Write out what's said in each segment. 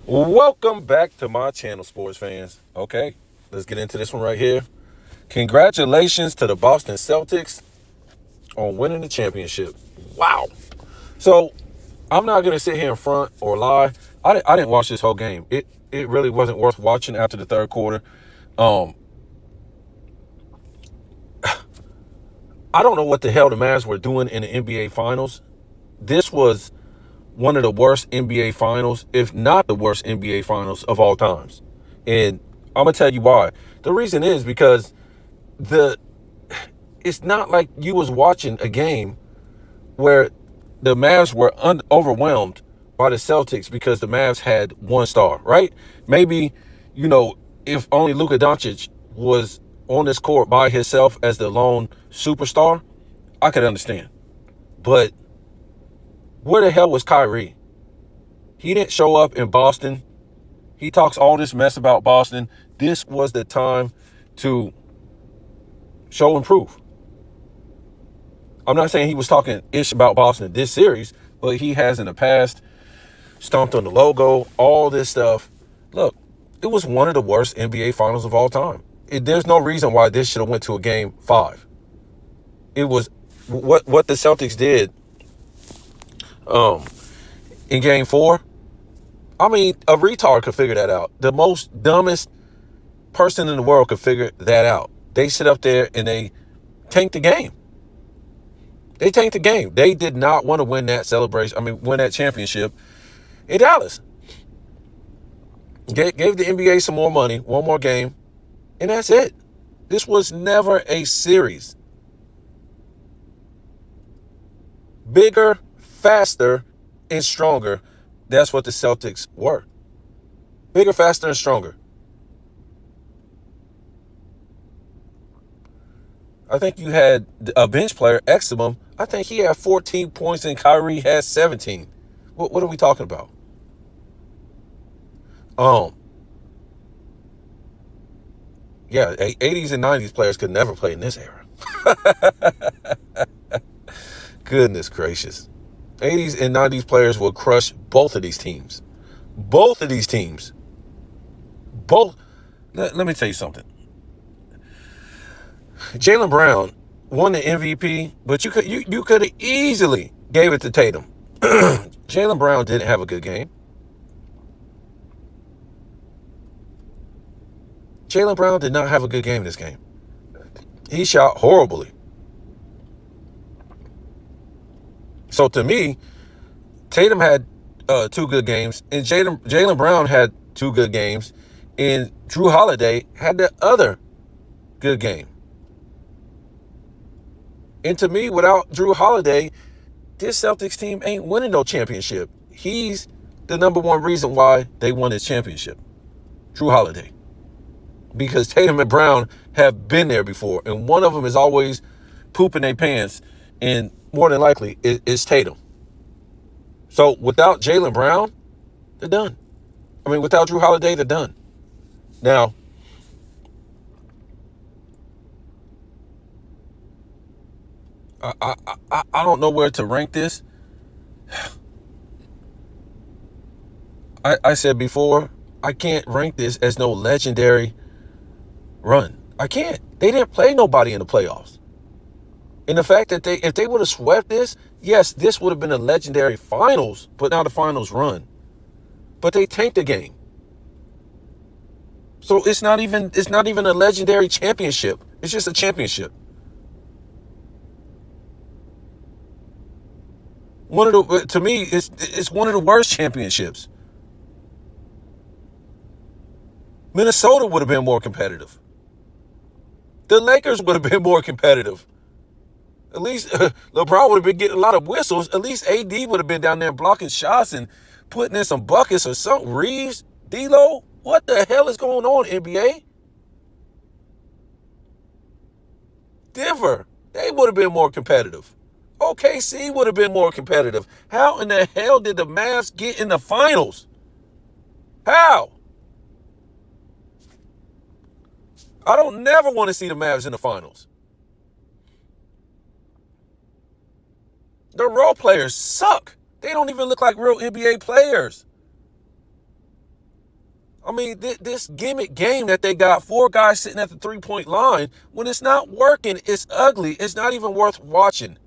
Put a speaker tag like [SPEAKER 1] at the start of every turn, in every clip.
[SPEAKER 1] Welcome back to my channel, sports fans. Okay, let's get into this one right here. Congratulations to the Boston Celtics on winning the championship. Wow. So, I'm not going to sit here in front or lie. I didn't watch this whole game. It really wasn't worth watching after the third quarter. Um, I don't know what the hell the Mavs were doing in the NBA Finals. This was one of the worst NBA Finals, if not the worst NBA Finals of all times. And I'm going to tell you why. The reason is because the it's not like you was watching a game where the Mavs were overwhelmed by the Celtics because the Mavs had one star, right? Maybe, if only Luka Doncic was on this court by himself as the lone superstar, I could understand. But where the hell was Kyrie? He didn't show up in Boston. He talks all this mess about Boston. This was the time to show and prove. I'm not saying he was talking ish about Boston this series, but he has in the past stomped on the logo, all this stuff. Look, it was one of the worst NBA Finals of all time. There's no reason why this should have went to a game 5. It was what the Celtics did in game 4. I mean, a retard could figure that out. The most dumbest person in the world could figure that out. They sit up there and they tank the game. They tanked the game. They did not want to win that win that championship in Dallas. Gave the NBA some more money, one more game, and that's it. This was never a series. Bigger, faster, and stronger. That's what the Celtics were. Bigger, faster, and stronger. I think you had a bench player, Eximum. I think he had 14 points and Kyrie had 17. What are we talking about? Yeah, 80s and 90s players could never play in this era. Goodness gracious. 80s and 90s players will crush both of these teams. Both of these teams. Both. Let me tell you something. Jaylen Brown won the MVP, but you could have easily gave it to Tatum. Jaylen Brown didn't have a good game. Jaylen Brown did not have a good game this game. He shot horribly. So to me, Tatum had 2 good games, and Jaylen Brown had 2 good games, and Drew Holiday had the other good game. And to me, without Drew Holiday, this Celtics team ain't winning no championship. He's the number one reason why they won this championship. Drew Holiday. Because Tatum and Brown have been there before, and one of them is always pooping their pants, and more than likely it's Tatum. So without Jaylen Brown, they're done. Without Drew Holiday, they're done. Now, I don't know where to rank this. I said before, I can't rank this as no legendary run. I can't. They didn't play nobody in the playoffs. And the fact that if they would have swept this, yes, this would have been a legendary finals, but not a finals run. But they tanked the game. So it's not even a legendary championship. It's just a championship. To me, it's one of the worst championships. Minnesota would have been more competitive. The Lakers would have been more competitive. At least LeBron would have been getting a lot of whistles. At least AD would have been down there blocking shots and putting in some buckets or something. Reeves, D'Lo, what the hell is going on, NBA? Denver, they would have been more competitive. OKC would have been more competitive. How in the hell did the Mavs get in the finals? How? I don't never want to see the Mavs in the finals. The role players suck. They don't even look like real NBA players. I mean, this gimmick game that they got, 4 guys sitting at the 3-point line, when it's not working, it's ugly. It's not even worth watching.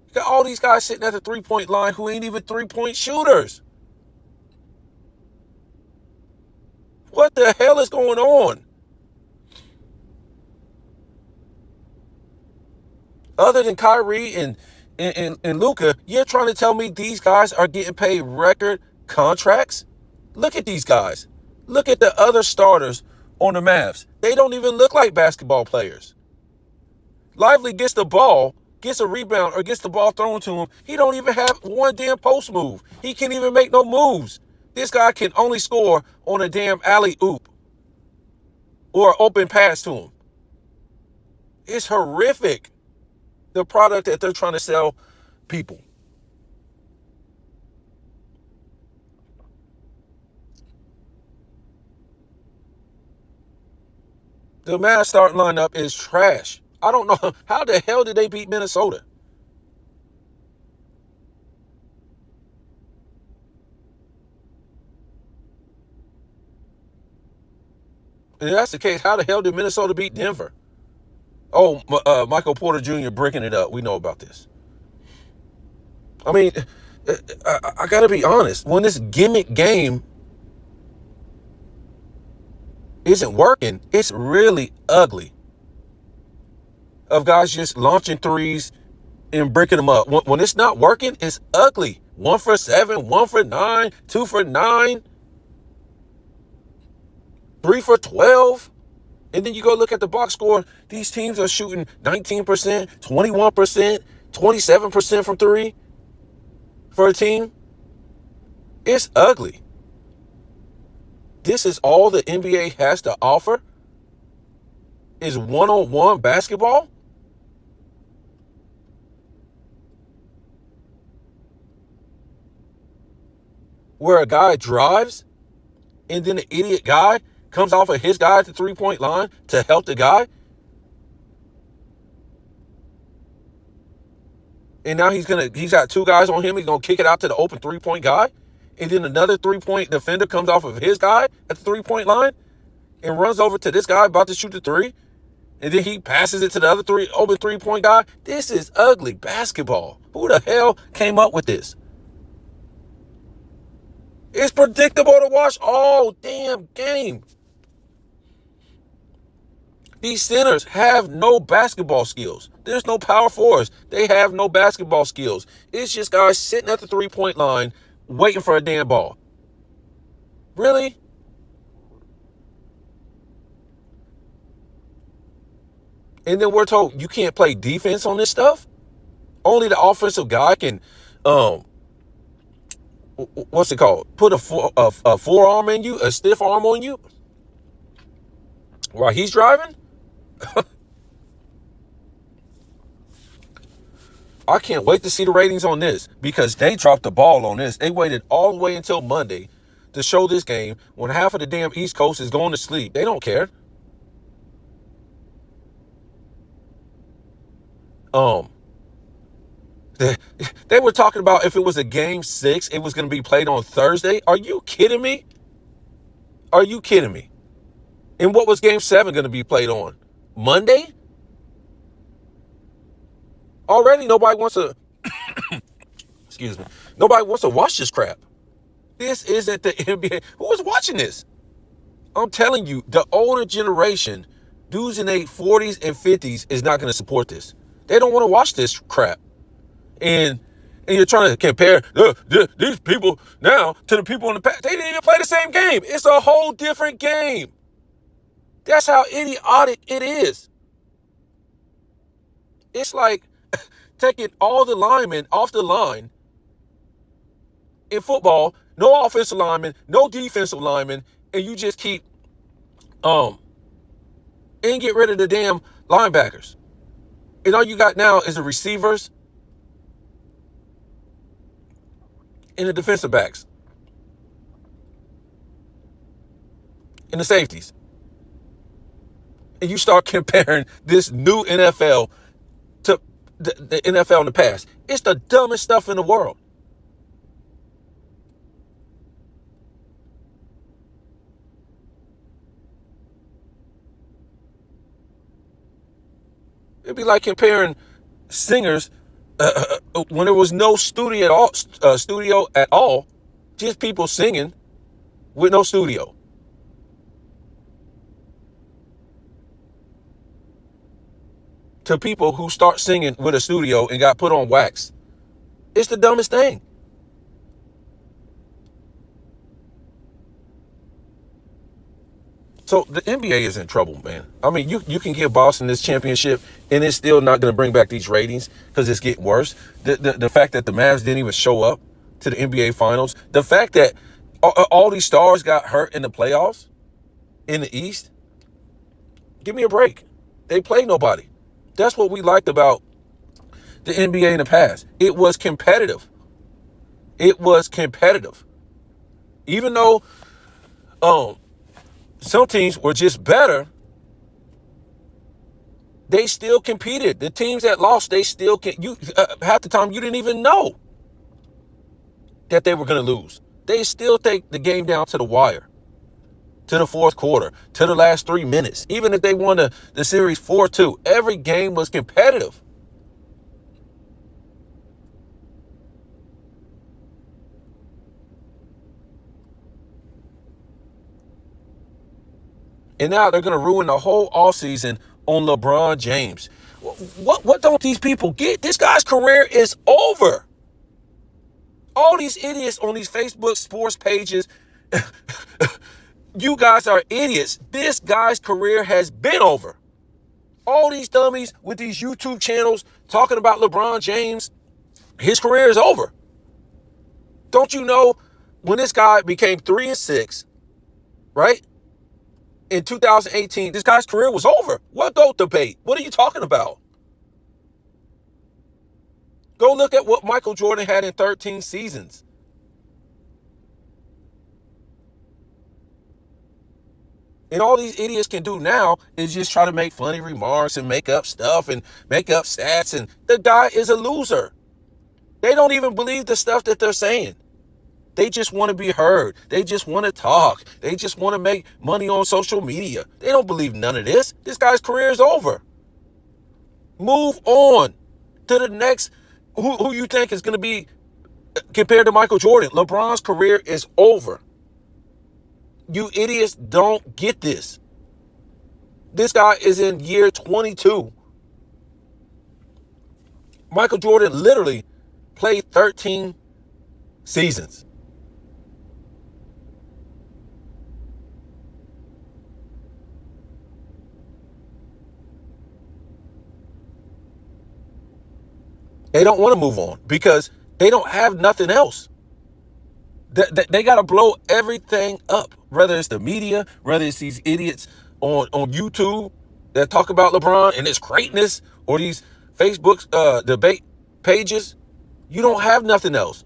[SPEAKER 1] You got all these guys sitting at the 3-point line who ain't even 3-point shooters. What the hell is going on? Other than Kyrie and Luka, you're trying to tell me these guys are getting paid record contracts? Look at these guys. Look at the other starters on the Mavs. They don't even look like basketball players. Lively gets the ball, gets a rebound, or gets the ball thrown to him. He don't even have one damn post move. He can't even make no moves. This guy can only score on a damn alley-oop or open pass to him. It's horrific, the product that they're trying to sell people. The Mavs starting lineup is trash. I don't know. How the hell did they beat Minnesota? And if that's the case, how the hell did Minnesota beat Denver? Oh, Michael Porter Jr. breaking it up. We know about this. I mean, I got to be honest. When this gimmick game isn't working, it's really ugly. Of guys just launching threes and breaking them up. When it's not working, it's ugly. 1 for 7, 1 for 9, 2 for 9, 3 for 12. And then you go look at the box score. These teams are shooting 19%, 21%, 27% from three for a team. It's ugly. This is all the NBA has to offer? Is one-on-one basketball? Where a guy drives and then the idiot guy comes off of his guy at the 3-point line to help the guy. And now he's got 2 guys on him. He's going to kick it out to the open 3-point guy. And then another 3-point defender comes off of his guy at the 3-point line and runs over to this guy about to shoot the 3. And then he passes it to the other open 3-point guy. This is ugly basketball. Who the hell came up with this? It's predictable to watch all damn game. These centers have no basketball skills. There's no power forwards. They have no basketball skills. It's just guys sitting at the 3-point line waiting for a damn ball. Really? And then we're told you can't play defense on this stuff? Only the offensive guy can, what's it called? Put a forearm in you, a stiff arm on you while he's driving? I can't wait to see the ratings on this because they dropped the ball on this. They waited all the way until Monday to show this game when half of the damn East Coast is going to sleep. They don't care. They were talking about if it was a game 6, it was going to be played on Thursday. Are you kidding me? Are you kidding me? And what was game 7 going to be played on? Monday? Already nobody wants to, excuse me, nobody wants to watch this crap. This isn't the NBA. Who is watching this? I'm telling you, the older generation, dudes in their 40s and 50s, is not going to support this. They don't want to watch this crap. And you're trying to compare these people now to the people in the past. They didn't even play the same game. It's a whole different game. That's how idiotic it is. It's like taking all the linemen off the line in football, no offensive linemen, no defensive linemen, and you just keep and get rid of the damn linebackers. And all you got now is the receivers and the defensive backs and the safeties. And you start comparing this new NFL to the NFL in the past. It's the dumbest stuff in the world. It'd be like comparing singers when there was no studio at all, just people singing with no studio. To people who start singing with a studio and got put on wax. It's the dumbest thing. So the NBA is in trouble, man. I mean, you can give Boston this championship, and it's still not going to bring back these ratings because it's getting worse. The fact that the Mavs didn't even show up to the NBA Finals, the fact that all these stars got hurt in the playoffs in the East, give me a break. They played nobody. That's what we liked about the NBA in the past. It was competitive. It was competitive. Even though some teams were just better, they still competed. The teams that lost, they still half the time you didn't even know that they were going to lose. They still take the game down to the wire, to the fourth quarter, to the last 3 minutes. Even if they won the series 4-2, every game was competitive. And now they're going to ruin the whole offseason on LeBron James. What don't these people get? This guy's career is over. All these idiots on these Facebook sports pages, you guys are idiots. This guy's career has been over. All these dummies with these YouTube channels talking about LeBron James, his career is over. Don't you know when this guy became 3-6, right? In 2018, this guy's career was over. What GOAT debate? What are you talking about? Go look at what Michael Jordan had in 13 seasons. And all these idiots can do now is just try to make funny remarks and make up stuff and make up stats. And the guy is a loser. They don't even believe the stuff that they're saying. They just want to be heard. They just want to talk. They just want to make money on social media. They don't believe none of this. This guy's career is over. Move on to the next. Who you think is going to be compared to Michael Jordan? LeBron's career is over. You idiots don't get this. This guy is in year 22. Michael Jordan literally played 13 seasons. They don't want to move on because they don't have nothing else. They got to blow everything up, whether it's the media, whether it's these idiots on YouTube that talk about LeBron and his greatness, or these Facebook debate pages. You don't have nothing else.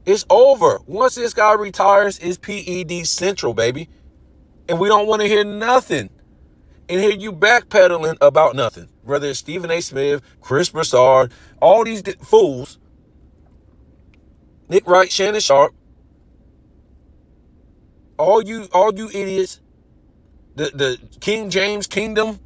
[SPEAKER 1] It's over. Once this guy retires, it's PED Central, baby. And we don't want to hear nothing. And hear you backpedaling about nothing. Whether it's Stephen A. Smith, Chris Broussard, all these fools, Nick Wright, Shannon Sharp, all you idiots, the King James Kingdom,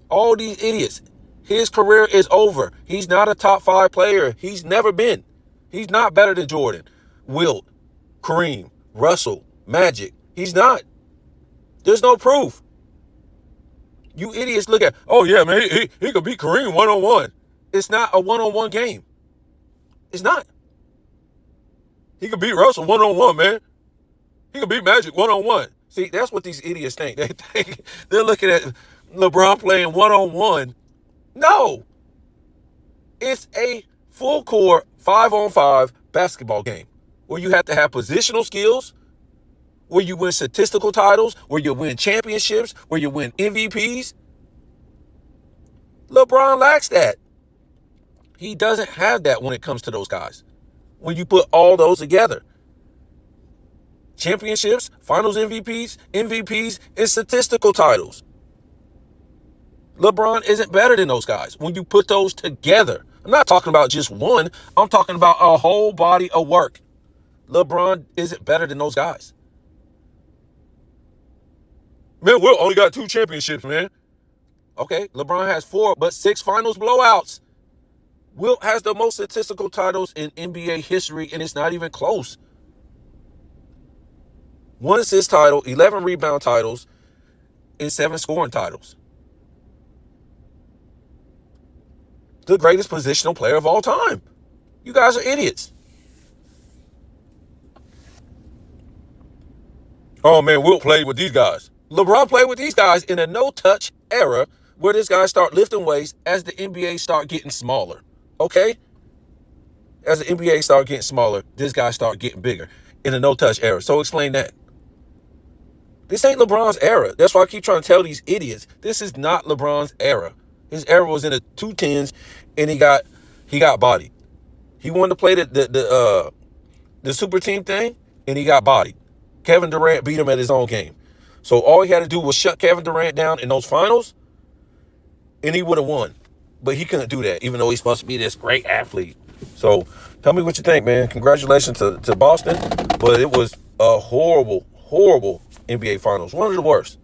[SPEAKER 1] all these idiots, his career is over. He's not a top 5 player. He's never been. He's not better than Jordan, Wilt, Kareem, Russell, Magic. He's not. There's no proof. You idiots look at, oh yeah, man, he could beat Kareem one-on-one. It's not a one-on-one game. It's not. He could beat Russell one-on-one, man. He could beat Magic one-on-one. See, that's what these idiots think. They think they're looking at LeBron playing one-on-one. No. It's a full court 5-on-5 basketball game where you have to have positional skills, where you win statistical titles, where you win championships, where you win MVPs. LeBron lacks that. He doesn't have that when it comes to those guys. When you put all those together. Championships, finals MVPs, and statistical titles. LeBron isn't better than those guys when you put those together. I'm not talking about just one. I'm talking about a whole body of work. LeBron isn't better than those guys. Man, we only got 2 championships, man. Okay, LeBron has 4, but 6 finals blowouts. Wilt has the most statistical titles in NBA history, and it's not even close. 1 assist title, 11 rebound titles, and 7 scoring titles. The greatest positional player of all time. You guys are idiots. Oh man, Wilt played with these guys. LeBron played with these guys in a no-touch era where this guy start lifting weights as the NBA start getting smaller. Okay? As the NBA start getting smaller, this guy start getting bigger in a no-touch era. So explain that. This ain't LeBron's era. That's why I keep trying to tell these idiots. This is not LeBron's era. His era was in the 210s, and he got bodied. He wanted to play the super team thing, and he got bodied. Kevin Durant beat him at his own game. So all he had to do was shut Kevin Durant down in those finals, and he would have won. But he couldn't do that, even though he's supposed to be this great athlete. So tell me what you think, man. Congratulations to Boston, but it was a horrible, horrible NBA Finals. One of the worst.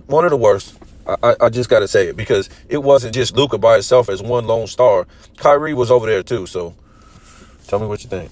[SPEAKER 1] One of the worst. I just got to say it because it wasn't just Luka by itself as one lone star. Kyrie was over there too. So tell me what you think.